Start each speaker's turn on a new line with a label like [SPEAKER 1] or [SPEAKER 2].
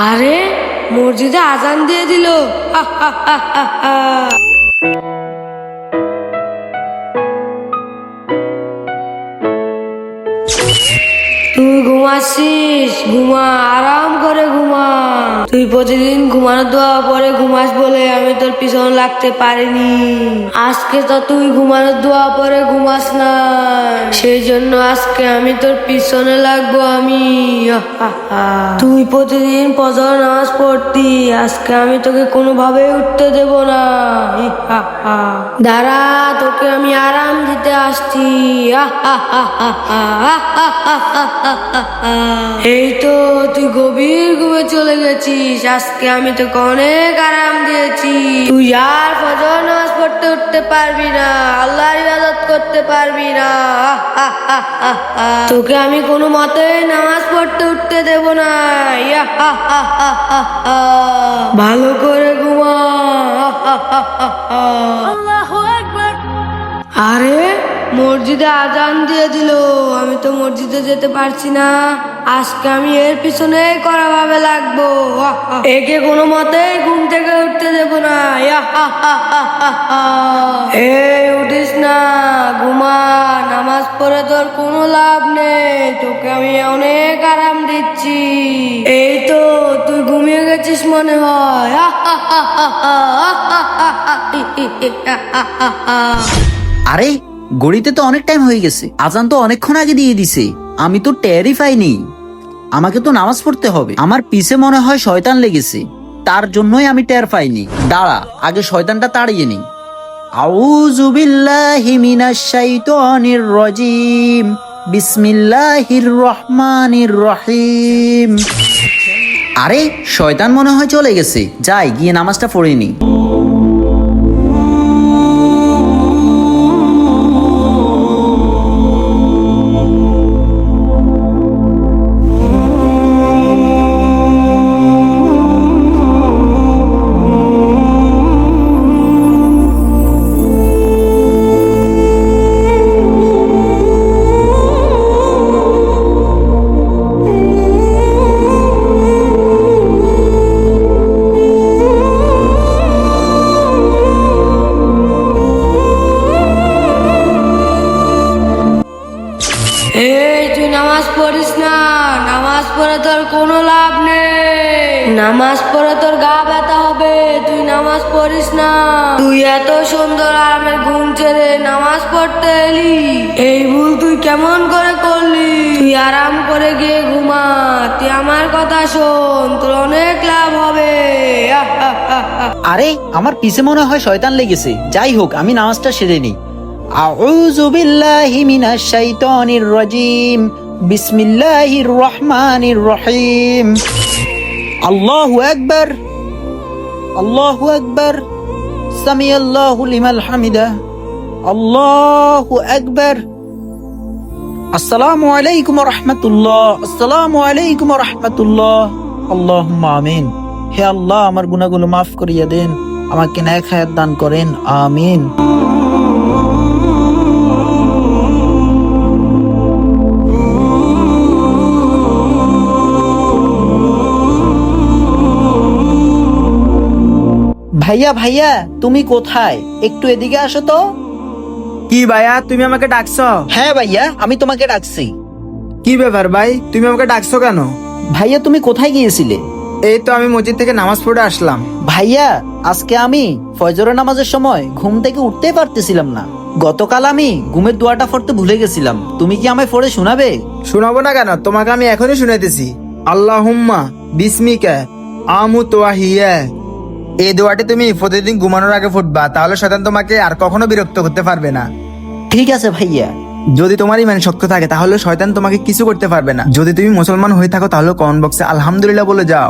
[SPEAKER 1] আরে মসজিদে আজান দিয়ে দিল। তুই ঘুমাচ্ছিস, ঘুমা, আরাম করে ঘুমা। তুই প্রতিদিন ঘুমানোর দোয়া পরে ঘুমাস বলে আমি তোর পিছন লাগতে পারিনি। আজকে তো তুই ঘুমানোর দোয়া পরে ঘুমাস না, সেই জন্য আজকে আমি তোর পিছনে লাগবো আমি। তুই প্রতিদিন ফজর নামাজ পড়তি, আজকে আমি তোকে কোনোভাবে উঠতে দেব না। দাঁড়া, তোকে আমি আরাম দিতে আসছি। এই তো তুই গভীর ঘুমে চলে গেছিস, আজকে আমি তোকে অনেক আরাম দিয়েছি। তুই আর ফজর নামাজ পড়তে উঠতে পারবি না, আল্লাহর ইবাদত করতে পারবি না। তোকে আমি কোনো মতে নামাজ পড়তে উঠতে দেব না। ভালো করে ঘুমা। আরে মসজিদে আজান দিয়ে দিল, আমি তো মসজিদে যেতে পারছি না। আজকে আমি এর পিছনে কড়া ভাবে লাগবো। একে কোনো মতেই ঘুম থেকে উঠতে দেব না। এই উঠিস না, ঘুমা। নামাজ পড়ে তোর কোনো লাভ নেই, তোকে আমি অনেক আরাম দিচ্ছি। এই তো তুই ঘুমিয়ে গেছিস মনে হয়।
[SPEAKER 2] আরে ঘড়িতে তো অনেক টাইম হয়ে গেছে, আজান তো অনেকক্ষণ আগে দিয়ে দিছে, আমি তো টেরই পাইনি। আমাকে তো নামাজ পড়তে হবে, আমার পিছে মনে হয় শয়তান লেগেছে, তার জন্যই আমি টের পাইনি। দাঁড়া, আগে শয়তানটা তাড়িয়ে নিই। আউযু বিল্লাহি মিনাশ শাইতানির রাজিম, বিসমিল্লাহির রহমানির রহিম। আরে শয়তান মনে হয় চলে গেছে, যাই গিয়ে নামাজটা পড়ে নিই।
[SPEAKER 1] এই তুই নামাজ পড়িস না, নামাজ পড়ে তোর কোনো লাভ নেই। নামাজ পড়ে তোর গা ব্যথা হবে, তুই নামাজ পড়িস না। তুই এত সুন্দর আরামের ঘুম ছেড়ে নামাজ পড়তে এলি, এই ভুল তুই কেমন করে করলি? তুই আরাম করে গিয়ে ঘুমা, তুই আমার কথা শোন, তোর অনেক লাভ হবে।
[SPEAKER 2] আরে আমার পিছে মনে হয় শয়তান লেগেছে, যাই হোক আমি নামাজটা সেরে নিই। আউযু বিল্লাহি মিনাশ শাইতানির রাজিম, বিসমিল্লাহির রহমানির রহিম। আল্লাহু আকবার, আল্লাহু আকবার, সামিআল্লাহু লিমান হামিদা, আল্লাহু আকবার। আসসালামু আলাইকুম ওয়া রাহমাতুল্লাহ, আসসালামু আলাইকুম ওয়া রাহমাতুল্লাহ। আল্লাহুম্মা আমিন। হে আল্লাহ, আমার গুনাহগুলো মাফ করিয়া দেন, আমাকে নেক হায়াত দান করেন, আমিন। ভাইয়া ভাইয়া, তুমি কোথায়? একটু এদিকে আসো তো।
[SPEAKER 3] কি ভাইয়া, তুমি আমাকে ডাকছো?
[SPEAKER 2] হ্যাঁ ভাইয়া, আমি তোমাকে ডাকছি।
[SPEAKER 3] কি ব্যাপার ভাই, তুমি আমাকে ডাকছো কেন?
[SPEAKER 2] ভাইয়া তুমি কোথায় গিয়েছিলে?
[SPEAKER 3] এই তো আমি মসজিদ থেকে নামাজ পড়ে আসলাম।
[SPEAKER 2] ভাইয়া আজকে আমি ফজরের নামাজের সময় ঘুম থেকে উঠতেই পারতেছিলাম না। গতকাল আমি ঘুমের দোয়াটা পড়তে ভুলে গেছিলাম, তুমি কি আমায় পড়ে শোনাবে?
[SPEAKER 3] শোনাবো না কেন, তোমাকে আমি এখনই শুনাইতেছি। আল্লাহুম্মা বিসমিকা আমুতু ওয়া হিয়া। এই দোয়াটি তুমি প্রতিদিন ঘুমানোর আগে ফুটবা, তাহলে শয়তান তোমাকে আর কখনো বিরক্ত করতে পারবে না।
[SPEAKER 2] ঠিক আছে ভাইয়া।
[SPEAKER 3] যদি তোমার ইমান শক্ত থাকে তাহলে শয়তান তোমাকে কিছু করতে পারবে না। যদি তুমি মুসলমান হয়ে থাকো তাহলে কমেন্ট বক্সে আলহামদুলিল্লাহ বলে যাও।